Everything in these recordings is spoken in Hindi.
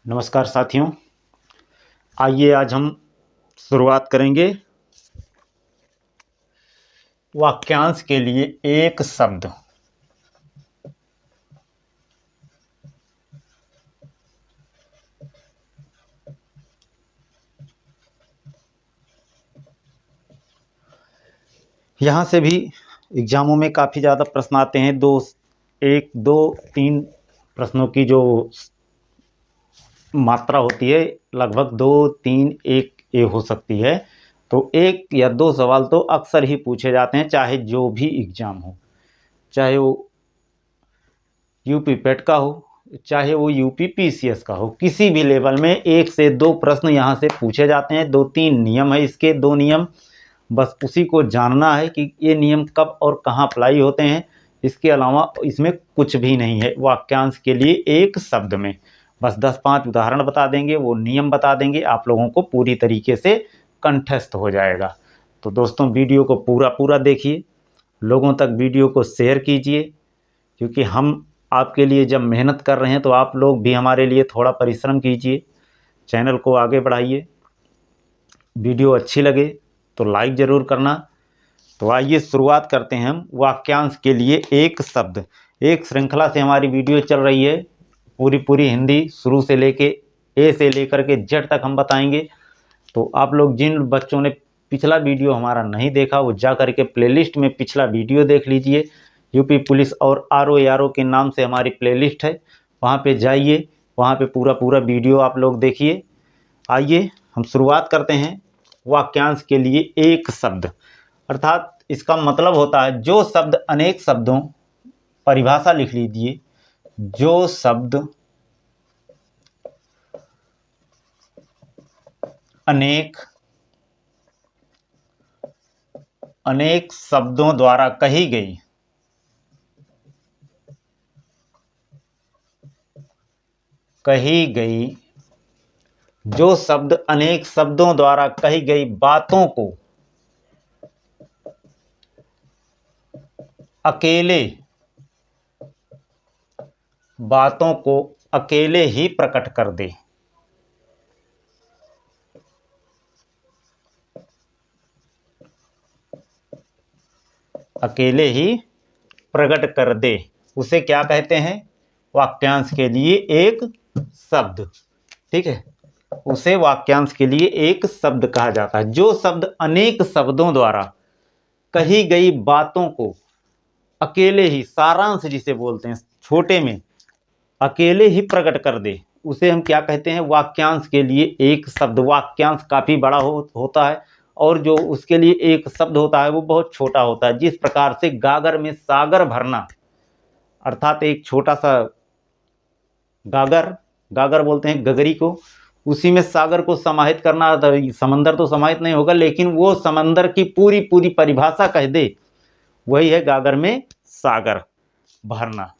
नमस्कार साथियों। आइए आज हम शुरुआत करेंगे वाक्यांश के लिए एक शब्द। यहाँ से भी एग्जामों में काफ़ी ज़्यादा प्रश्न आते हैं। एक दो तीन प्रश्नों की जो मात्रा होती है लगभग 2 3 1 ए हो सकती है। तो एक या दो सवाल तो अक्सर ही पूछे जाते हैं, चाहे जो भी एग्ज़ाम हो, चाहे वो यूपी पेट का हो, चाहे वो यूपी पीसीएस का हो। किसी भी लेवल में 1 से 2 प्रश्न यहाँ से पूछे जाते हैं। 2 3 नियम है इसके, 2 नियम, बस उसी को जानना है कि ये नियम कब और कहाँ अप्लाई होते हैं। इसके अलावा इसमें कुछ भी नहीं है। वाक्यांश के लिए एक शब्द में बस 10 5 उदाहरण बता देंगे, वो नियम बता देंगे, आप लोगों को पूरी तरीके से कंठस्थ हो जाएगा। तो दोस्तों, वीडियो को पूरा देखिए, लोगों तक वीडियो को शेयर कीजिए, क्योंकि हम आपके लिए जब मेहनत कर रहे हैं तो आप लोग भी हमारे लिए थोड़ा परिश्रम कीजिए, चैनल को आगे बढ़ाइए। वीडियो अच्छी लगे तो लाइक ज़रूर करना। तो आइए शुरुआत करते हैं हम वाक्यांश के लिए एक शब्द। एक श्रृंखला से हमारी वीडियो चल रही है, पूरी हिंदी शुरू से लेके ए से लेकर के जेड तक हम बताएंगे। तो आप लोग जिन बच्चों ने पिछला वीडियो हमारा नहीं देखा, वो जा करके प्लेलिस्ट में पिछला वीडियो देख लीजिए। यूपी पुलिस और आरओ के नाम से हमारी प्लेलिस्ट है, वहाँ पे जाइए, वहाँ पे पूरा वीडियो आप लोग देखिए। आइए हम शुरुआत करते हैं वाक्यांश के लिए एक शब्द। अर्थात इसका मतलब होता है जो शब्द अनेक शब्दों, परिभाषा लिख लीजिए, जो शब्द अनेक शब्दों द्वारा कही गई जो शब्द अनेक शब्दों द्वारा कही गई बातों को अकेले ही प्रकट कर दे। अकेले ही प्रकट कर दे, उसे क्या कहते हैं? वाक्यांश के लिए एक शब्द। ठीक है, उसे वाक्यांश के लिए एक शब्द कहा जाता है। जो शब्द अनेक शब्दों द्वारा कही गई बातों को अकेले ही, सारांश जिसे बोलते हैं छोटे में, अकेले ही प्रकट कर दे, उसे हम क्या कहते हैं? वाक्यांश के लिए एक शब्द। वाक्यांश काफ़ी बड़ा होता है और जो उसके लिए एक शब्द होता है वो बहुत छोटा होता है। जिस प्रकार से गागर में सागर भरना, अर्थात एक छोटा सा गागर बोलते हैं गगरी को, उसी में सागर को समाहित करना। समंदर तो समाहित नहीं होगा, लेकिन वो समंदर की पूरी परिभाषा कह दे, वही है गागर में सागर भरना।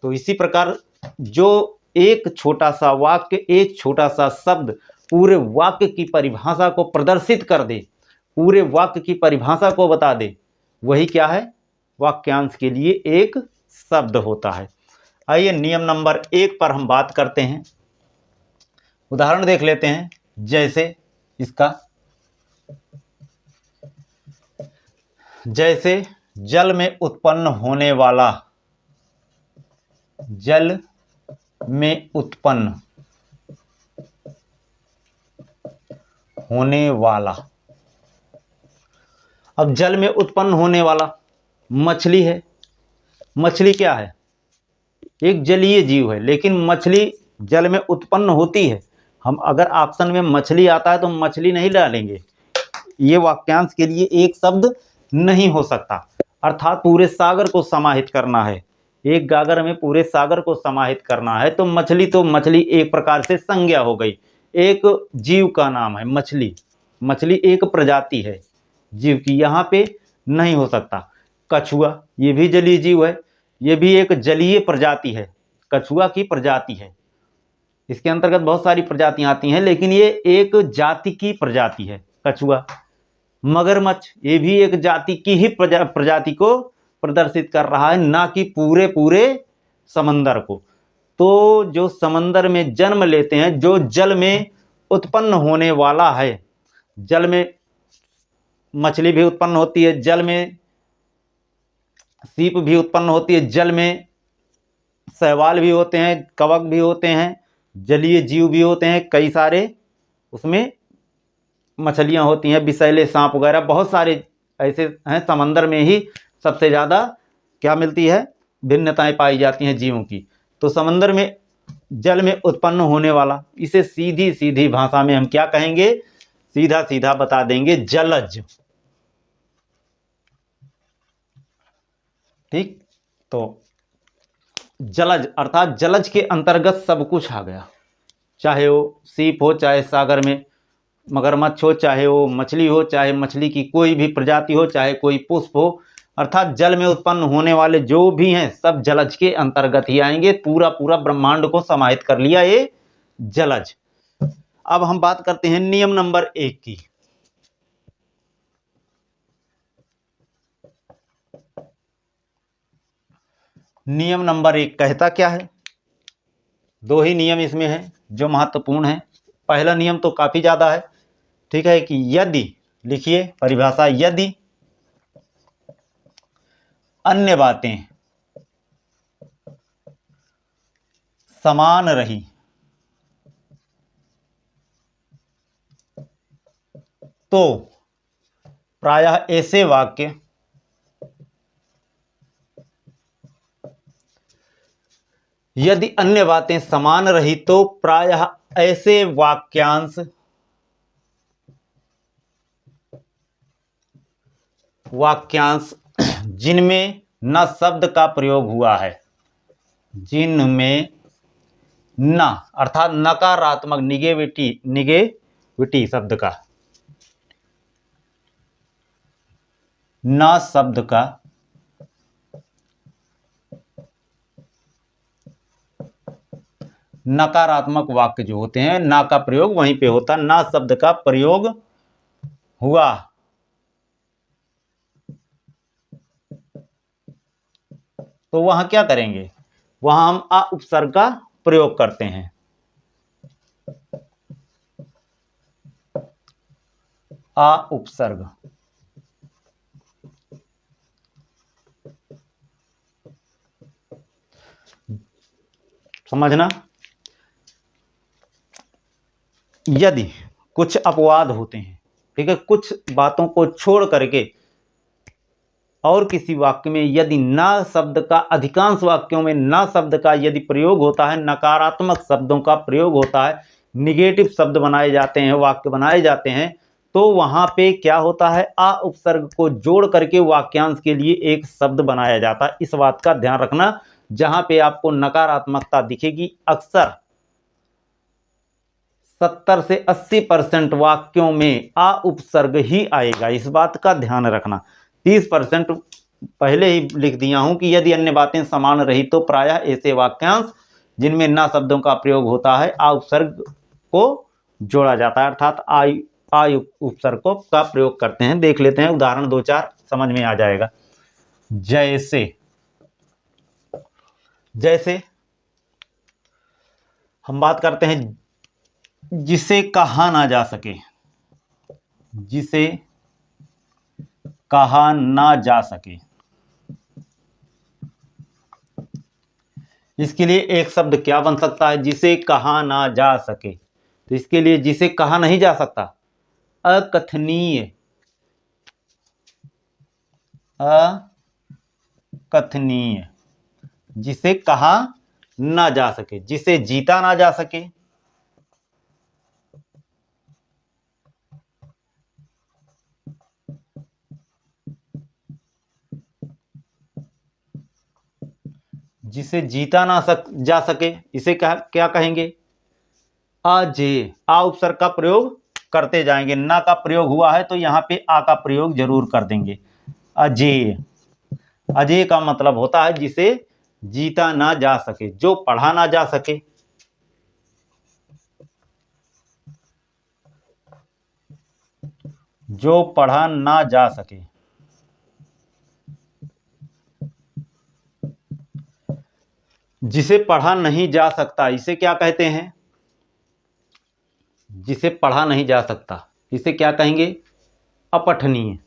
तो इसी प्रकार जो एक छोटा सा वाक्य, एक छोटा सा शब्द पूरे वाक्य की परिभाषा को प्रदर्शित कर दे, पूरे वाक्य की परिभाषा को बता दे, वही क्या है? वाक्यांश के लिए एक शब्द होता है। आइए नियम नंबर 1 पर हम बात करते हैं। उदाहरण देख लेते हैं। जैसे इसका, जैसे जल में उत्पन्न होने वाला, जल में उत्पन्न होने वाला। अब जल में उत्पन्न होने वाला मछली है। मछली क्या है? एक जलीय जीव है, लेकिन मछली जल में उत्पन्न होती है। हम अगर ऑप्शन में मछली आता है तो मछली नहीं डालेंगे, ये वाक्यांश के लिए एक शब्द नहीं हो सकता। अर्थात पूरे सागर को समाहित करना है, एक गागर में पूरे सागर को समाहित करना है। तो मछली एक प्रकार से संज्ञा हो गई, एक जीव का नाम है मछली। मछली एक प्रजाति है जीव की, यहाँ पे नहीं हो सकता। कछुआ, ये भी जलीय जीव है, ये भी एक जलीय प्रजाति है, कछुआ की प्रजाति है। इसके अंतर्गत बहुत सारी प्रजातियां आती हैं, लेकिन ये एक जाति की प्रजाति है कछुआ। मगरमच्छ, ये भी एक जाति की ही प्रजाति को प्रदर्शित कर रहा है, ना कि पूरे समंदर को। तो जो समंदर में जन्म लेते हैं, जो जल में उत्पन्न होने वाला है, जल में मछली भी उत्पन्न होती है, जल में सीप भी उत्पन्न होती है, जल में शैवाल भी होते हैं, कवक भी होते हैं, जलीय जीव भी होते हैं, कई सारे उसमें मछलियां होती हैं, विषैले सांप वगैरह बहुत सारे ऐसे हैं। समंदर में ही सबसे ज़्यादा क्या मिलती है, भिन्नताएं पाई जाती हैं जीवों की। तो समंदर में जल में उत्पन्न होने वाला, इसे सीधी सीधी भाषा में हम क्या कहेंगे, सीधा सीधा बता देंगे, जलज। ठीक, तो जलज अर्थात जलज के अंतर्गत सब कुछ आ गया, चाहे वो सीप हो, चाहे सागर में मगरमच्छ हो, चाहे वो मछली हो, चाहे मछली की कोई भी प्रजाति हो, चाहे कोई पुष्प हो, अर्थात जल में उत्पन्न होने वाले जो भी हैं सब जलज के अंतर्गत ही आएंगे। पूरा पूरा ब्रह्मांड को समाहित कर लिया ये जलज। अब हम बात करते हैं नियम नंबर 1 की। नियम नंबर 1 कहता क्या है, दो ही नियम इसमें हैं जो महत्वपूर्ण है। पहला नियम तो काफी ज्यादा है, ठीक है, कि यदि, लिखिए परिभाषा, यदि अन्य बातें समान रही तो प्रायः ऐसे वाक्य यदि अन्य बातें समान रही तो प्रायः ऐसे वाक्यांश जिनमें न शब्द का प्रयोग हुआ है, जिनमें न अर्थात नकारात्मक, निगेटिविटी शब्द का, न शब्द का नकारात्मक वाक्य जो होते हैं, ना का प्रयोग वहीं पे होता, ना शब्द का प्रयोग हुआ, तो वहां क्या करेंगे, वहां हम आ उपसर्ग का प्रयोग करते हैं। आ उपसर्ग, समझना। यदि कुछ अपवाद होते हैं, ठीक है, कुछ बातों को छोड़ करके और किसी वाक्य में यदि ना शब्द का, अधिकांश वाक्यों में ना शब्द का यदि प्रयोग होता है, नकारात्मक शब्दों का प्रयोग होता है, निगेटिव शब्द बनाए जाते हैं, वाक्य बनाए जाते हैं, तो वहां पे क्या होता है, आ उपसर्ग को जोड़ करके वाक्यांश के लिए एक शब्द बनाया जाता है। इस बात का ध्यान रखना, जहां पे आपको नकारात्मकता दिखेगी, अक्सर 70 से 80% वाक्यों में आ उपसर्ग ही आएगा, इस बात का ध्यान रखना। 30% पहले ही लिख दिया हूं कि यदि अन्य बातें समान रही तो प्रायः ऐसे वाक्यांश जिनमें ना शब्दों का प्रयोग होता है, आ उपसर्ग को जोड़ा जाता है, अर्थात आ उपसर्ग को का प्रयोग करते हैं। देख लेते हैं उदाहरण 2-4, समझ में आ जाएगा। जैसे, जैसे हम बात करते हैं जिसे कहा ना जा सके, जिसे कहा ना जा सके, इसके लिए एक शब्द क्या बन सकता है, जिसे कहा ना जा सके। तो इसके लिए जिसे कहा नहीं जा सकता, अकथनीय, अकथनीय, जिसे कहा ना जा सके, जिसे जीता ना जा सके, जिसे जीता ना जा सके, इसे क्या कहेंगे, अजेय। आ उपसर्ग का प्रयोग करते जाएंगे, ना का प्रयोग हुआ है तो यहां पे आ का प्रयोग जरूर कर देंगे। अजेय, अजेय का मतलब होता है जिसे जीता ना जा सके, जो पढ़ा ना जा सके, जो पढ़ा ना जा सके। जिसे पढ़ा नहीं जा सकता इसे क्या कहते हैं? जिसे पढ़ा नहीं जा सकता इसे क्या कहेंगे? अपठनीय।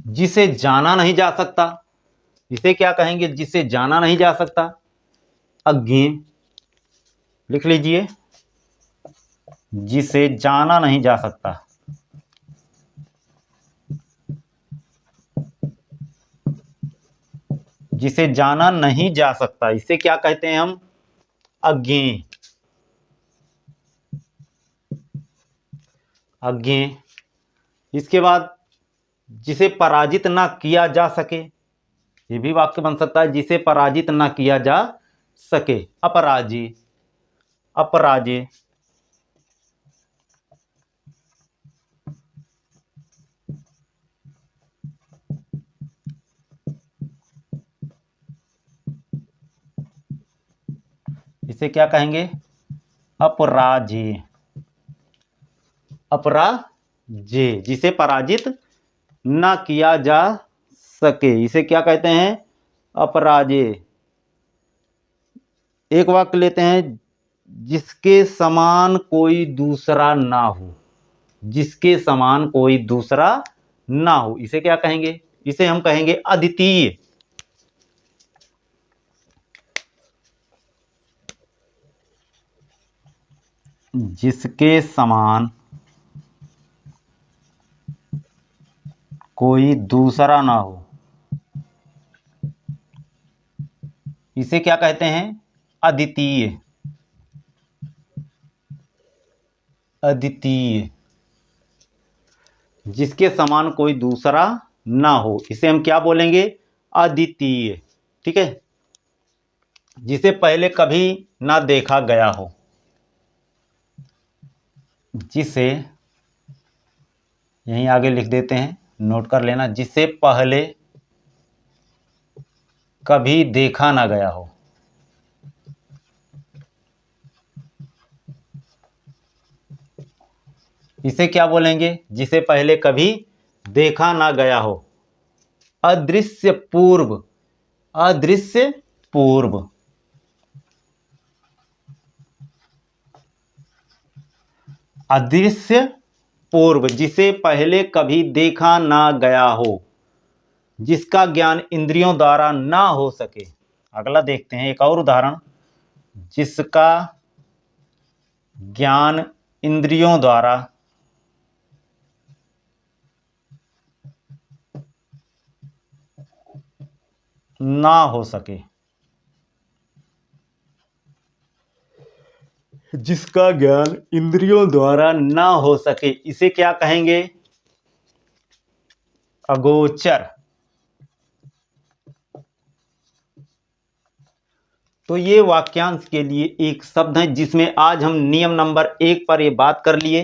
जिसे जाना नहीं जा सकता इसे क्या कहेंगे? जिसे जाना नहीं जा सकता अज्ञेय। लिख लीजिए, जिसे जाना नहीं जा सकता। जिसे जाना नहीं जा सकता इसे क्या कहते हैं हम? अज्ञेय। अज्ञेय। इसके बाद जिसे पराजित ना किया जा सके, ये भी वाक्य बन सकता है, जिसे पराजित ना किया जा सके अपराजेय। अपराजेय। इसे क्या कहेंगे? अपराजेय। अपराजेय। जिसे पराजित ना किया जा सके इसे क्या कहते हैं? अपराजेय। एक वाक्य लेते हैं, जिसके समान कोई दूसरा ना हो। जिसके समान कोई दूसरा ना हो इसे क्या कहेंगे? इसे हम कहेंगे अद्वितीय। जिसके समान कोई दूसरा ना हो इसे क्या कहते हैं? अद्वितीय। अद्वितीय। जिसके समान कोई दूसरा ना हो इसे हम क्या बोलेंगे? अद्वितीय। ठीक है। जिसे पहले कभी ना देखा गया हो। जिसे, यहीं आगे लिख देते हैं, नोट कर लेना, जिसे पहले कभी देखा ना गया हो। इसे क्या बोलेंगे? जिसे पहले कभी देखा ना गया हो। अदृश्य पूर्व। अदृश्य पूर्व। अदृश्य पूर्व। जिसे पहले कभी देखा ना गया हो, जिसका ज्ञान इंद्रियों द्वारा ना हो सके। अगला देखते हैं एक और उदाहरण। जिसका ज्ञान इंद्रियों द्वारा ना हो सके। जिसका ज्ञान इंद्रियों द्वारा ना हो सके इसे क्या कहेंगे? अगोचर। तो ये वाक्यांश के लिए एक शब्द है जिसमें आज हम नियम नंबर 1 पर ये बात कर लिए।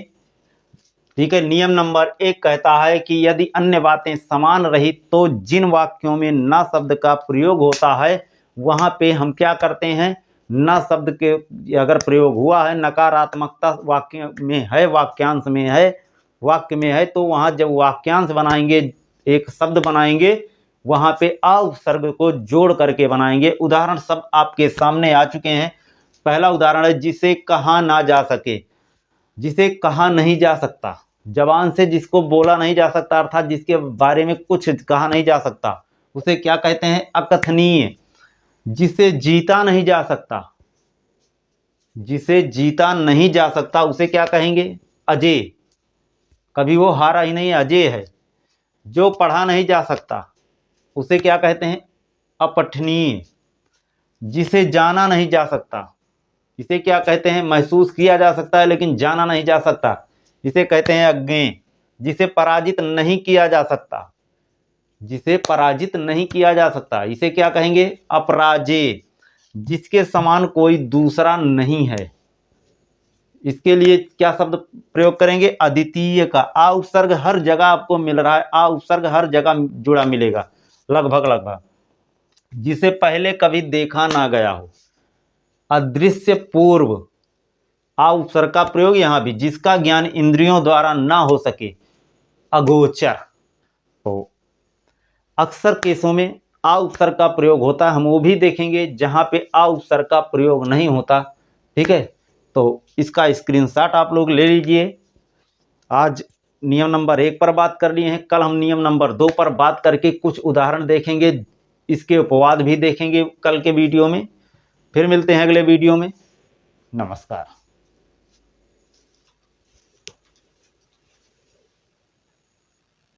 ठीक है। नियम नंबर 1 कहता है कि यदि अन्य बातें समान रही तो जिन वाक्यों में ना शब्द का प्रयोग होता है वहां पे हम क्या करते हैं? ना शब्द के अगर प्रयोग हुआ है, नकारात्मकता वाक्य में है, वाक्यांश में है, वाक्य में है, तो वहां जब वाक्यांश बनाएंगे, एक शब्द बनाएंगे, वहां पे आ उपसर्ग को जोड़ करके बनाएंगे। उदाहरण सब आपके सामने आ चुके हैं। पहला उदाहरण है, जिसे कहा ना जा सके। जिसे कहा नहीं जा सकता, जबान से जिसको बोला नहीं जा सकता, अर्थात जिसके बारे में कुछ कहा नहीं जा सकता, उसे क्या कहते हैं? अकथनीय। जिसे जीता नहीं जा सकता, जिसे जीता नहीं जा सकता उसे क्या कहेंगे? अजेय। कभी वो हारा ही नहीं, अजेय है। जो पढ़ा नहीं जा सकता उसे क्या कहते हैं? अपठनीय। जिसे जाना नहीं जा सकता इसे क्या कहते हैं? महसूस किया जा सकता है लेकिन जाना नहीं जा सकता, इसे कहते हैं अज्ञेय। जिसे पराजित नहीं किया जा सकता, जिसे पराजित नहीं किया जा सकता इसे क्या कहेंगे? अपराजेय। जिसके समान कोई दूसरा नहीं है इसके लिए क्या शब्द प्रयोग करेंगे? अद्वितीय का। आ उपसर्ग हर जगह आपको मिल रहा है, आ उपसर्ग हर जगह जुड़ा मिलेगा, लगभग लगभग। जिसे पहले कभी देखा ना गया हो। अदृश्य पूर्व। आ उपसर्ग का प्रयोग यहां भी। जिसका ज्ञान इंद्रियों द्वारा ना हो सके। अगोचर। तो अक्सर केसों में आ उपसर्ग का प्रयोग होता है, हम वो भी देखेंगे जहाँ पे आ उपसर्ग का प्रयोग नहीं होता। ठीक है, तो इसका स्क्रीनशॉट आप लोग ले लीजिए। आज नियम नंबर 1 पर बात कर लिए हैं, कल हम नियम नंबर 2 पर बात करके कुछ उदाहरण देखेंगे, इसके उपवाद भी देखेंगे कल के वीडियो में। फिर मिलते हैं अगले वीडियो में। नमस्कार।